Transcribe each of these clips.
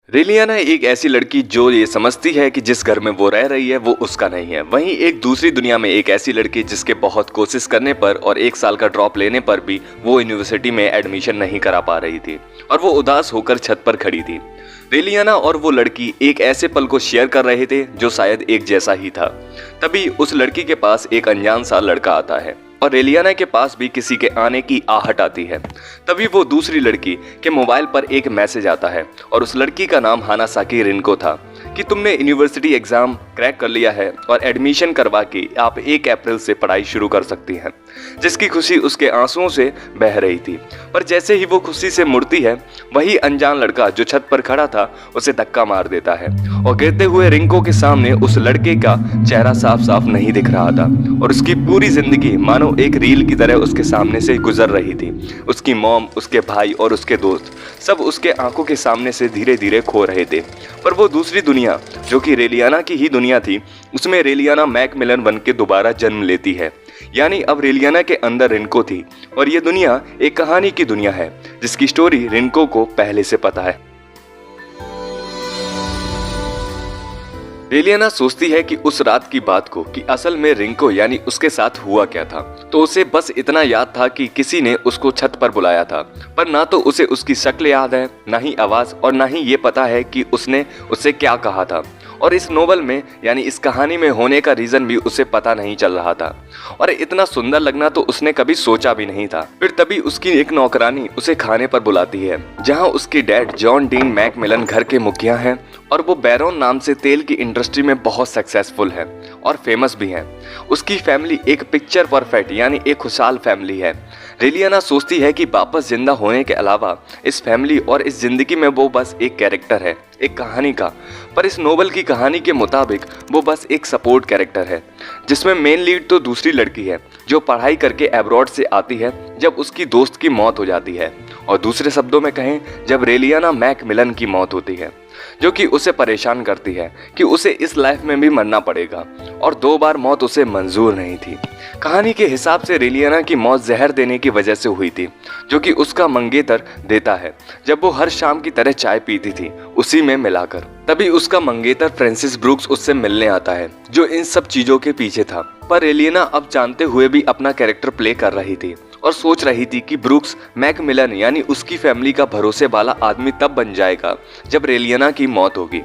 रेलियाना एक ऐसी लड़की जो ये समझती है कि जिस घर में वो रह रही है वो उसका नहीं है। वहीं एक दूसरी दुनिया में एक ऐसी लड़की जिसके बहुत कोशिश करने पर और 1 साल का ड्रॉप लेने पर भी वो यूनिवर्सिटी में एडमिशन नहीं करा पा रही थी और वो उदास होकर छत पर खड़ी थी। रेलियाना और वो लड़की एक ऐसे पल को शेयर कर रहे थे जो शायद एक जैसा ही था। तभी उस लड़की के पास एक अनजान सा लड़का आता है और रेलियाना के पास भी किसी के आने की आहट आती है। तभी वो दूसरी लड़की के मोबाइल पर एक मैसेज आता है और उस लड़की का नाम हानासाकी रिनको था कि तुमने यूनिवर्सिटी एग्जाम क्रैक कर लिया है और एडमिशन करवा के आप 1 अप्रैल से पढ़ाई शुरू कर सकती हैं। जिसकी खुशी उसके आंसुओं से बह रही थी, पर जैसे ही वो खुशी से मुड़ती है वही अनजान लड़का जो छत पर खड़ा था उसे धक्का मार देता है और गिरते हुए रिंको के सामने उस लड़के का चेहरा साफ साफ नहीं दिख रहा था और उसकी पूरी जिंदगी मानो एक रील की तरह उसके सामने से गुजर रही थी। उसकी मॉम, उसके भाई और उसके दोस्त सब उसके आंखों के सामने से धीरे धीरे खो रहे थे। पर वो दूसरी दुनिया जो कि रेलियाना की ही दुनिया थी, उसमें रेलियाना मैकमिलन बन के दोबारा जन्म लेती है। यानी अब रेलियाना के अंदर रिनको थी और ये दुनिया एक कहानी की दुनिया है जिसकी स्टोरी रिनको को पहले से पता है। रेलियाना सोचती है कि उस रात की बात को कि असल में रिनको यानी उसके साथ हुआ क्या था। तो उसे बस इतना याद था कि किसी ने उसको छत पर बुलाया था, पर ना तो उसे उसकी शक्ल याद है, ना ही आवाज और ना ही ये पता है कि उसने उससे क्या कहा था। और इस नोवेल में यानी इस कहानी में होने का रीजन भी उसे पता नहीं चल रहा था और इतना सुंदर लगना तो उसने कभी सोचा भी नहीं था। फिर तभी उसकी एक नौकरानी उसे खाने पर बुलाती है जहां उसके डैड जॉन डीन मैकमिलन घर के मुखिया हैं और वो बैरोन नाम से तेल की इंडस्ट्री में बहुत सक्सेसफुल है और फेमस भी हैं। उसकी फैमिली एक पिक्चर परफेक्ट यानी एक खुशहाल फैमिली है। रेलियाना सोचती है कि वापस जिंदा होने के अलावा इस फैमिली और इस जिंदगी में वो बस एक कैरेक्टर है, एक कहानी का। पर इस नोवेल की कहानी के मुताबिक वो बस एक सपोर्ट कैरेक्टर है जिसमें मेन लीड तो दूसरी लड़की है जो पढ़ाई करके अब्रॉड से आती है जब उसकी दोस्त की मौत हो जाती है, और दूसरे शब्दों में कहें जब रेलियाना मैकमिलन की मौत होती है, जो कि उसे परेशान करती है कि उसे इस लाइफ में भी मरना पड़ेगा और 2 बार मौत उसे मंजूर नहीं थी। कहानी के हिसाब से रेलियाना की मौत जहर देने की वजह से हुई थी जो कि उसका मंगेतर देता है जब वो हर शाम की तरह चाय पीती थी उसी में मिलाकर। तभी उसका मंगेतर फ्रांसिस ब्रूक्स उससे मिलने आता है जो इन सब चीजों के पीछे था। पर रेलियाना अब जानते हुए भी अपना कैरेक्टर प्ले कर रही थी और सोच रही थी कि ब्रूक्स मैकमिलन यानी उसकी फैमिली का भरोसे वाला आदमी तब बन जाएगा जब रेलियाना की मौत होगी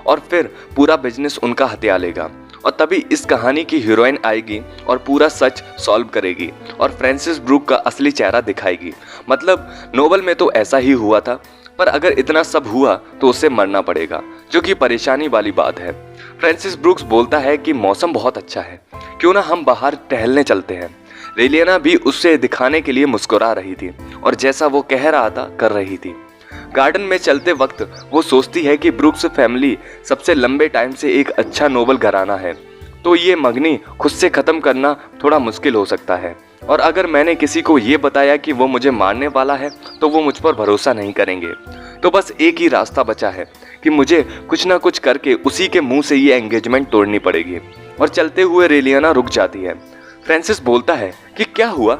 और फिर पूरा बिजनेस उनका हथिया लेगा। और तभी इस कहानी की हीरोइन आएगी और पूरा सच सॉल्व करेगी और फ्रांसिस ब्रूक का असली चेहरा दिखाएगी। मतलब नोवेल में तो ऐसा ही हुआ था, पर अगर इतना सब हुआ तो उसे मरना पड़ेगा, जो कि परेशानी वाली बात है। फ्रांसिस ब्रूक्स बोलता है कि मौसम बहुत अच्छा है, क्यों ना हम बाहर टहलने चलते हैं। रेलियाना भी उससे दिखाने के लिए मुस्कुरा रही थी और जैसा वो कह रहा था कर रही थी। गार्डन में चलते वक्त वो सोचती है कि ब्रूक्स फैमिली सबसे लंबे टाइम से एक अच्छा नोबल घराना है, तो ये मंगनी खुद से खत्म करना थोड़ा मुश्किल हो सकता है। और अगर मैंने किसी को ये बताया कि वो मुझे मारने वाला है तो वो मुझ पर भरोसा नहीं करेंगे। तो बस एक ही रास्ता बचा है कि मुझे कुछ ना कुछ करके उसी के मुंह से ये एंगेजमेंट तोड़नी पड़ेगी। और चलते हुए रेलियाना रुक जाती है। फ्रांसिस बोलता है कि क्या हुआ?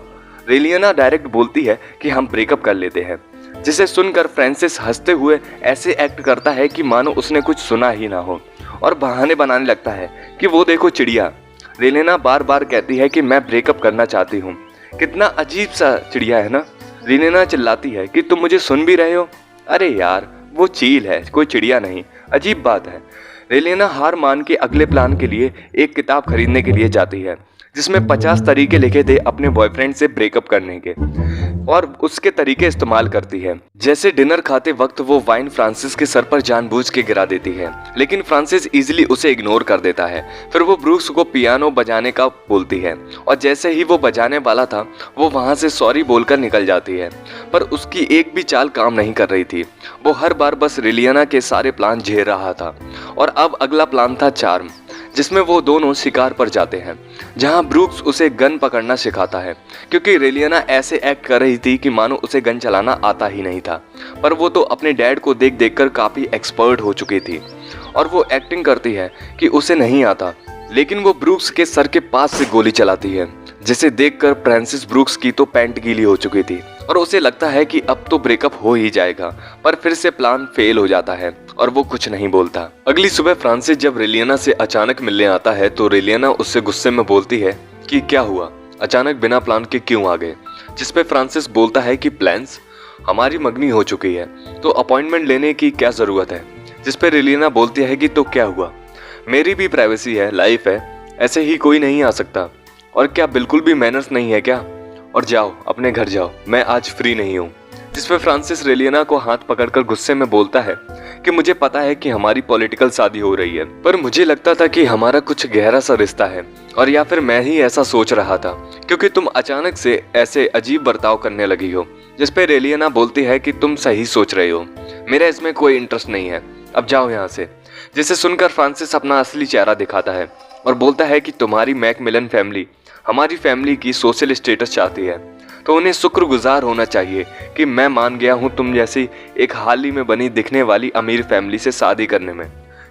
रेलियाना डायरेक्ट बोलती है कि हम ब्रेकअप कर लेते हैं, जिसे सुनकर फ्रांसिस हंसते हुए ऐसे एक्ट करता है कि मानो उसने कुछ सुना ही ना हो और बहाने बनाने लगता है कि वो देखो चिड़िया। रेलियाना बार बार कहती है कि मैं ब्रेकअप करना चाहती हूँ। कितना अजीब सा चिड़िया है ना। रेलियाना चिल्लाती है कि तुम मुझे सुन भी रहे हो? अरे यार वो चील है, कोई चिड़िया नहीं। अजीब बात है। रेलियाना हार मान के अगले प्लान के लिए एक किताब खरीदने के लिए जाती है जिसमें 50 तरीके लिखे थे अपने बॉयफ्रेंड से ब्रेकअप करने के, और उसके तरीके इस्तेमाल करती है। जैसे डिनर खाते वक्त वो वाइन फ्रांसिस के सर पर जानबूझ के गिरा देती है, लेकिन फ्रांसिस इजीली उसे इग्नोर कर देता है। फिर वो ब्रूक्स को पियानो बजाने का बोलती है और जैसे ही वो बजाने वाला था वो वहां से सॉरी बोलकर निकल जाती है। पर उसकी एक भी चाल काम नहीं कर रही थी। वो हर बार बस रेलियाना के सारे प्लान झेल रहा था। और अब अगला प्लान था चार्म, जिसमें वो दोनों शिकार पर जाते हैं जहां ब्रूक्स उसे गन पकड़ना सिखाता है, क्योंकि रेलियाना ऐसे एक्ट कर रही थी कि मानो उसे गन चलाना आता ही नहीं था। पर वो तो अपने डैड को देख देखकर काफी एक्सपर्ट हो चुकी थी और वो एक्टिंग करती है कि उसे नहीं आता, लेकिन वो ब्रूक्स के सर के पास से गोली चलाती है, जिसे देखकर फ्रांसिस ब्रूक्स की तो पैंट गीली हो चुकी थी और उसे लगता है कि अब तो ब्रेकअप हो ही जाएगा। पर फिर से प्लान फेल हो जाता है और वो कुछ नहीं बोलता। अगली सुबह फ्रांसिस जब रेलियाना से अचानक मिलने आता है तो रेलियाना उससे गुस्से में बोलती है कि क्या हुआ, अचानक बिना प्लान के क्यों आ गए। जिस पे फ्रांसिस बोलता है कि प्लान्स, हमारी मंगनी हो चुकी है तो अपॉइंटमेंट लेने की क्या जरूरत है। जिस पे रेलियाना बोलती है कि तो क्या हुआ, मेरी भी प्राइवेसी है, लाइफ है, ऐसे ही कोई नहीं आ सकता। और क्या बिल्कुल भी मैनर्स नहीं है क्या, और जाओ अपने घर जाओ, मैं आज फ्री नहीं हूँ। जिसपे फ्रांसिस रेलियाना को हाथ पकड़कर गुस्से में बोलता है कि मुझे पता है कि हमारी पॉलिटिकल शादी हो रही है, पर मुझे लगता था कि हमारा कुछ गहरा सा रिश्ता है, और या फिर मैं ही ऐसा सोच रहा था क्योंकि तुम अचानक से ऐसे अजीब बर्ताव करने लगी हो। जिसपे रेलियाना बोलती है कि तुम सही सोच रहे हो, मेरा इसमें कोई इंटरेस्ट नहीं है, अब जाओ यहाँ से। जिसे सुनकर फ्रांसिस अपना असली चेहरा दिखाता है और बोलता है कि तुम्हारी मैकमिलन फैमिली हमारी फैमिली की सोशल स्टेटस चाहती है, तो उन्हें शुक्रगुजार होना चाहिए कि मैं मान गया हूँ तुम जैसी एक हाल ही में बनी दिखने वाली अमीर फैमिली से शादी करने में।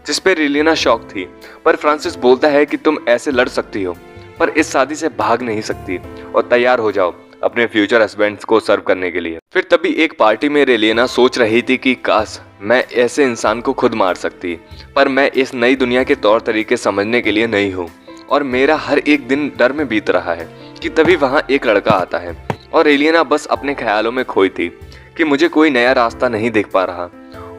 जिस पे रेलियाना शॉक थी, पर फ्रांसिस बोलता है कि तुम ऐसे लड़ सकती हो पर इस शादी से भाग नहीं सकती, और तैयार हो जाओ अपने फ्यूचर हस्बैंड्स को सर्व करने के लिए। फिर तभी एक पार्टी में रेलियाना सोच रही थी कि काश मैं ऐसे इंसान को खुद मार सकती, पर मैं इस नई दुनिया के तौर तरीके समझने के लिए नहीं हूँ, और मेरा हर एक दिन डर में बीत रहा है। कि तभी वहाँ एक लड़का आता है और रेलियाना बस अपने ख्यालों में खोई थी कि मुझे कोई नया रास्ता नहीं देख पा रहा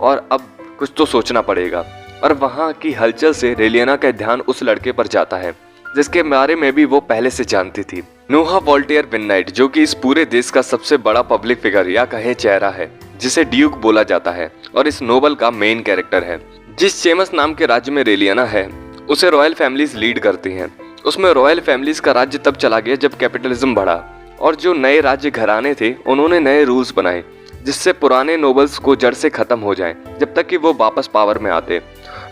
और अब कुछ तो सोचना पड़ेगा। और वहाँ की हलचल से रेलियाना का ध्यान उस लड़के पर जाता है जिसके बारे में भी वो पहले से जानती थी, नोहा वॉल्टियर विननाइट, जो कि इस पूरे देश का सबसे बड़ा पब्लिक फिगर या कहे चेहरा है, जिसे ड्यूक बोला जाता है और इस नोवेल का मेन कैरेक्टर है। जिस चेमस नाम के राज्य में रेलियाना है उसे रॉयल फैमिलीज लीड करती हैं। उसमें रॉयल फैमिलीज का राज्य तब चला गया जब कैपिटलिज्म बढ़ा और जो नए राज्य घराने थे उन्होंने नए रूल्स बनाए जिससे पुराने नोबल्स को जड़ से खत्म हो जाए जब तक कि वो वापस पावर में आते।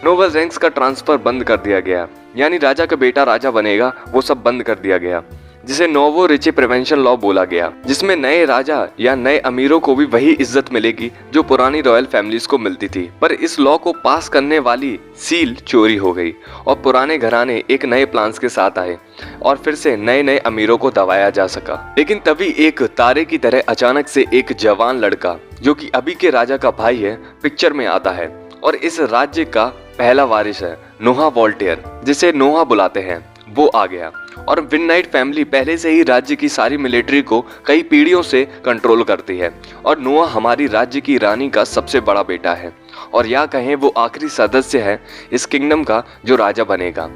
नोबल रैंक्स का ट्रांसफर बंद कर दिया गया, यानी राजा का बेटा राजा बनेगा वो सब बंद कर दिया गया, जिसे नोवो रिचे प्रिवेंशन लॉ बोला गया, जिसमें नए राजा या नए अमीरों को भी वही इज्जत मिलेगी जो पुरानी रॉयल फैमिलीज को मिलती थी। पर इस लॉ को पास करने वाली सील चोरी हो गई और पुराने घराने एक नए प्लान्स के साथ आए और फिर से नए नए अमीरों को दबाया जा सका। लेकिन तभी एक तारे की तरह अचानक से एक जवान लड़का जो कि अभी के राजा का भाई है पिक्चर में आता है और इस राज्य का पहला वारिस है, नोहा वॉल्टियर, जिसे नोहा बुलाते हैं, वो आ गया। और विननाइट फैमिली पहले से ही राज्य की सारी मिलिट्री को कई पीढ़ियों से कंट्रोल करती है और नोआ हमारी राज्य की रानी का सबसे बड़ा बेटा है और या कहें वो आखिरी सदस्य है इस किंगडम का जो राजा बनेगा।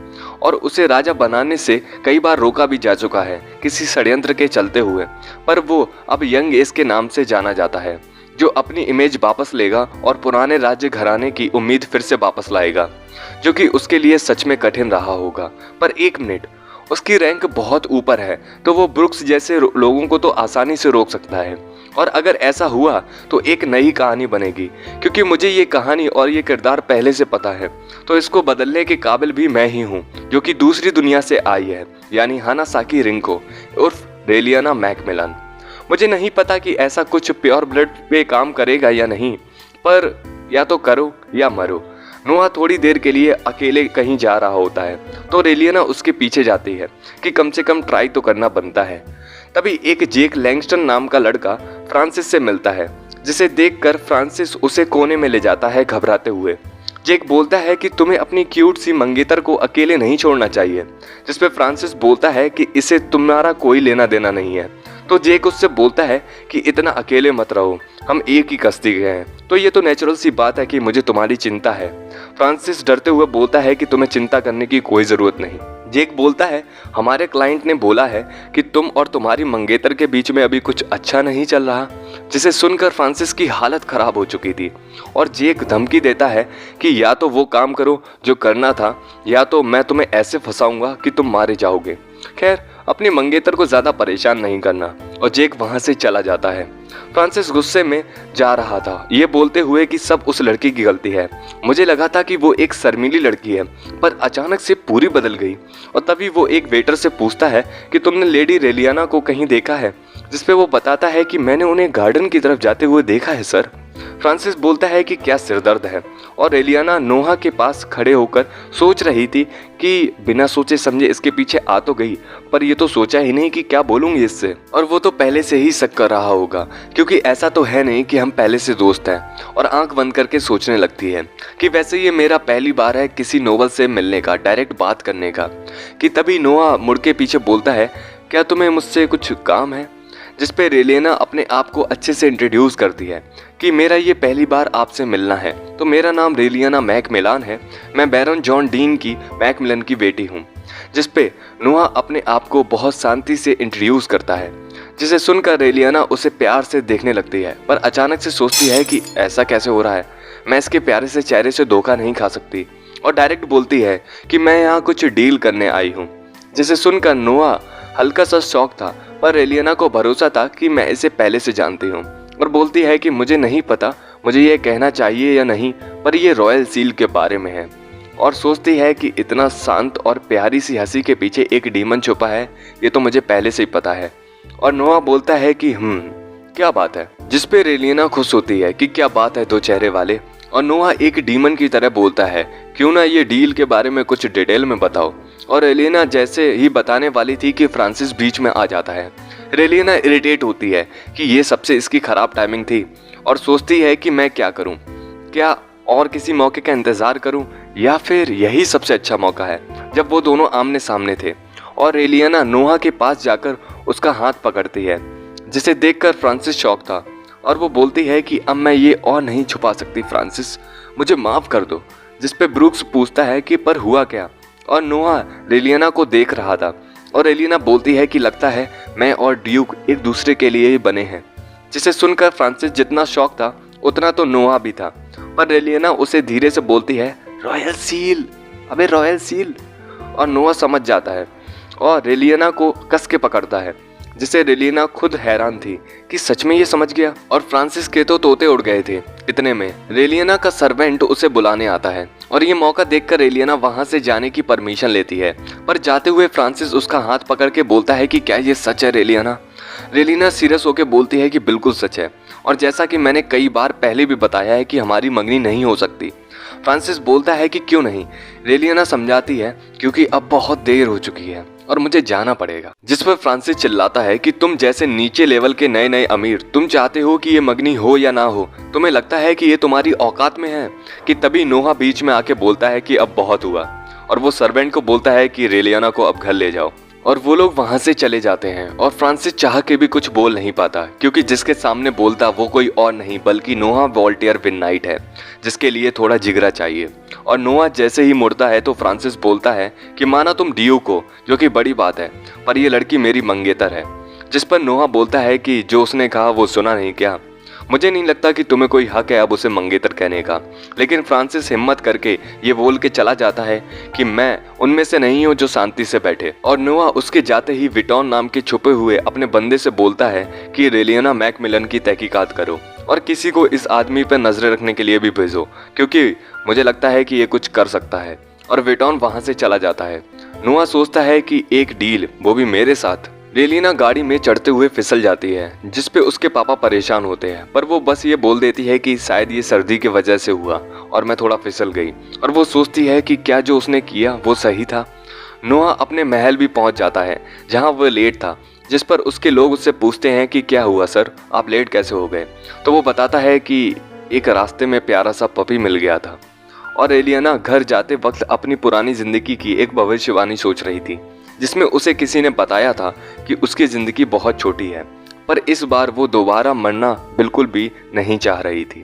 और उसे राजा बनाने से कई बार रोका भी जा चुका है किसी षड्यंत्र के चलते हुए, पर वो अब यंग एज के नाम से जाना जाता है जो अपनी इमेज वापस लेगा और पुराने राज्य घराने की उम्मीद फिर से वापस लाएगा, जो कि उसके लिए सच में कठिन रहा होगा। पर एक मिनट, उसकी रैंक बहुत ऊपर है तो वो ब्रुक्स जैसे लोगों को तो आसानी से रोक सकता है। और अगर ऐसा हुआ तो एक नई कहानी बनेगी, क्योंकि मुझे ये कहानी और ये किरदार पहले से पता है, तो इसको बदलने के काबिल भी मैं ही हूँ जो कि दूसरी दुनिया से आई है, यानी हानासाकी रिंको उर्फ रेलियाना मैकमिलन। मुझे नहीं पता कि ऐसा कुछ प्योर ब्लड पे काम करेगा या नहीं, पर या तो करो या मरो। नोआ थोड़ी देर के लिए अकेले कहीं जा रहा होता है तो रेलियाना उसके पीछे जाती है कि कम से कम ट्राई तो करना बनता है। तभी एक जेक लैंगस्टन नाम का लड़का फ्रांसिस से मिलता है, जिसे देखकर फ्रांसिस उसे कोने में ले जाता है घबराते हुए। जेक बोलता है कि तुम्हें अपनी क्यूट सी मंगेतर को अकेले नहीं छोड़ना चाहिए, जिसपे फ्रांसिस बोलता है कि इसे तुम्हारा कोई लेना देना नहीं है। तो जेक उससे बोलता है कि इतना अकेले मत रहो, हम एक ही कश्ती के हैं, तो ये तो नेचुरल सी बात है कि मुझे तुम्हारी चिंता है। फ्रांसिस डरते हुए बोलता है कि तुम्हें चिंता करने की कोई ज़रूरत नहीं। जेक बोलता है हमारे क्लाइंट ने बोला है कि तुम और तुम्हारी मंगेतर के बीच में अभी कुछ अच्छा नहीं चल रहा, जिसे सुनकर फ्रांसिस की हालत खराब हो चुकी थी और जेक धमकी देता है कि या तो वो काम करो जो करना था या तो मैं तुम्हें ऐसे फंसाऊंगा कि तुम मारे जाओगे। खैर, अपनी मंगेतर को ज़्यादा परेशान नहीं करना, और जेक वहाँ से चला जाता है। फ्रांसिस गुस्से में जा रहा था, ये बोलते हुए कि सब उस लड़की की गलती है। मुझे लगा था कि वो एक शर्मीली लड़की है, पर अचानक से पूरी बदल गई। और तभी वो एक वेटर से पूछता है कि तुमने लेडी रेलियाना को कहीं देखा है, जिसपे वो बताता है कि मैंने उन्हें गार्डन की तरफ जाते हुए देखा है सर। फ्रांसिस बोलता है कि क्या सिरदर्द है और एलियाना नोहा के पास खड़े होकर सोच रही थी कि बिना सोचे समझे इसके पीछे आ तो गई, पर ये तो सोचा ही नहीं कि क्या बोलूंगी इससे। और वो तो पहले से ही शक कर रहा होगा, क्योंकि ऐसा तो है नहीं कि हम पहले से दोस्त हैं। और आंख बंद करके सोचने लगती है कि वैसे ये मेरा पहली बार है किसी नोबल से मिलने का, डायरेक्ट बात करने का। कि तभी नोहा मुड़ के पीछे बोलता है, क्या तुम्हें मुझसे कुछ काम है? जिस पे रेलियाना अपने आप को अच्छे से इंट्रोड्यूस करती है कि मेरा ये पहली बार आपसे मिलना है, तो मेरा नाम रेलियाना मैकमिलान है, मैं बैरन जॉन डीन की मैकमिलन की बेटी हूँ। जिस पे नोहा अपने आप को बहुत शांति से इंट्रोड्यूस करता है, जिसे सुनकर रेलियाना उसे प्यार से देखने लगती है, पर अचानक से सोचती है कि ऐसा कैसे हो रहा है, मैं इसके प्यारे से चेहरे से धोखा नहीं खा सकती, और डायरेक्ट बोलती है कि मैं यहाँ कुछ डील करने आई हूँ। जिसे सुनकर नोहा हल्का सा शौक था, पर रेलियाना को भरोसा था कि मैं इसे पहले से जानती हूँ, और बोलती है कि मुझे नहीं पता मुझे ये कहना चाहिए या नहीं, पर ये रॉयल सील के बारे में है। और सोचती है कि इतना शांत और प्यारी सी हंसी के पीछे एक डीमन छुपा है, ये तो मुझे पहले से ही पता है। और नोहा बोलता है कि क्या बात है, जिस पे रेलियाना खुश होती है कि क्या बात है दो चेहरे वाले। और नोहा एक डीमन की तरह बोलता है, क्यों ना ये डील के बारे में कुछ डिटेल में बताओ। और रेलियाना जैसे ही बताने वाली थी कि फ्रांसिस बीच में आ जाता है। रेलियाना इरिटेट होती है कि ये सबसे इसकी खराब टाइमिंग थी, और सोचती है कि मैं क्या करूं, क्या और किसी मौके का इंतजार करूं, या फिर यही सबसे अच्छा मौका है जब वो दोनों आमने सामने थे। और रेलियाना नोहा के पास जाकर उसका हाथ पकड़ती है, जिसे देखकर फ्रांसिस शॉक था, और वो बोलती है कि अब मैं ये और नहीं छुपा सकती फ्रांसिस, मुझे माफ कर दो। जिस पे ब्रूक्स पूछता है कि पर हुआ क्या, और नोहा रेलियाना को देख रहा था, और रेलियाना बोलती है कि लगता है मैं और ड्यूक एक दूसरे के लिए ही बने हैं। जिसे सुनकर फ्रांसिस जितना शॉक था उतना तो नोहा भी था, पर रेलियाना उसे धीरे से बोलती है, रॉयल सील, अबे रॉयल सील। और नोहा समझ जाता है और रेलियाना को कस के पकड़ता है, जिसे रेलियाना खुद हैरान थी कि सच में ये समझ गया। और फ्रांसिस के तो तोते उड़ गए थे। इतने में रेलियाना का सर्वेंट उसे बुलाने आता है, और ये मौका देखकर रेलियाना वहां से जाने की परमिशन लेती है। पर जाते हुए फ्रांसिस उसका हाथ पकड़ के बोलता है कि क्या ये सच है रेलियाना? रेलियाना सीरियस होकर बोलती है कि बिल्कुल सच है, और जैसा कि मैंने कई बार पहले भी बताया है कि हमारी मंगनी नहीं हो सकती। फ्रांसिस बोलता है कि क्यों नहीं। रेलियाना समझाती है क्योंकि अब बहुत देर हो चुकी है और मुझे जाना पड़ेगा। जिस पर फ्रांसिस चिल्लाता है कि तुम जैसे नीचे लेवल के नए नए अमीर, तुम चाहते हो कि ये मंगनी हो या ना हो, तुम्हें लगता है कि ये तुम्हारी औकात में है। कि तभी नोहा बीच में आके बोलता है कि अब बहुत हुआ, और वो सर्वेंट को बोलता है कि रेलियाना को अब घर ले जाओ। और वो लोग वहां से चले जाते हैं, और फ्रांसिस चाह के भी कुछ बोल नहीं पाता, क्योंकि जिसके सामने बोलता वो कोई और नहीं बल्कि नोहा वॉल्टियर विननाइट है, जिसके लिए थोड़ा जिगरा चाहिए। और नोहा जैसे ही मुड़ता है तो फ्रांसिस बोलता है कि माना तुम ड्यूक को, जो कि बड़ी बात है, पर ये लड़की मेरी मंगेतर है। जिस पर नोहा बोलता है कि जो उसने कहा वो सुना नहीं क्या? मुझे नहीं लगता कि तुम्हें कोई हक है अब उसे मंगेतर कहने का। लेकिन फ्रांसिस हिम्मत करके ये बोल के चला जाता है कि मैं उनमें से नहीं हूँ जो शांति से बैठे। और नोहा उसके जाते ही विटॉन नाम के छुपे हुए अपने बंदे से बोलता है कि रेलियाना मैकमिलन की तहकीकात करो, और किसी को इस आदमी पर नजरें रखने के लिए भी भेजो, क्योंकि मुझे लगता है कि ये कुछ कर सकता है। और विटॉन वहां से चला जाता है। नोहा सोचता है कि एक डील, वो भी मेरे साथ। रेलियाना गाड़ी में चढ़ते हुए फिसल जाती है, जिस पे उसके पापा परेशान होते हैं, पर वो बस ये बोल देती है कि शायद ये सर्दी की वजह से हुआ और मैं थोड़ा फिसल गई। और वो सोचती है कि क्या जो उसने किया वो सही था। नोहा अपने महल भी पहुंच जाता है जहां वो लेट था, जिस पर उसके लोग उससे पूछते हैं कि क्या हुआ सर, आप लेट कैसे हो गए? तो वो बताता है कि एक रास्ते में प्यारा सा पपी मिल गया था। और रेलियाना घर जाते वक्त अपनी पुरानी जिंदगी की एक भविष्यवाणी सोच रही थी, जिसमें उसे किसी ने बताया था कि उसकी जिंदगी बहुत छोटी है, पर इस बार वो दोबारा मरना बिल्कुल भी नहीं चाह रही थी।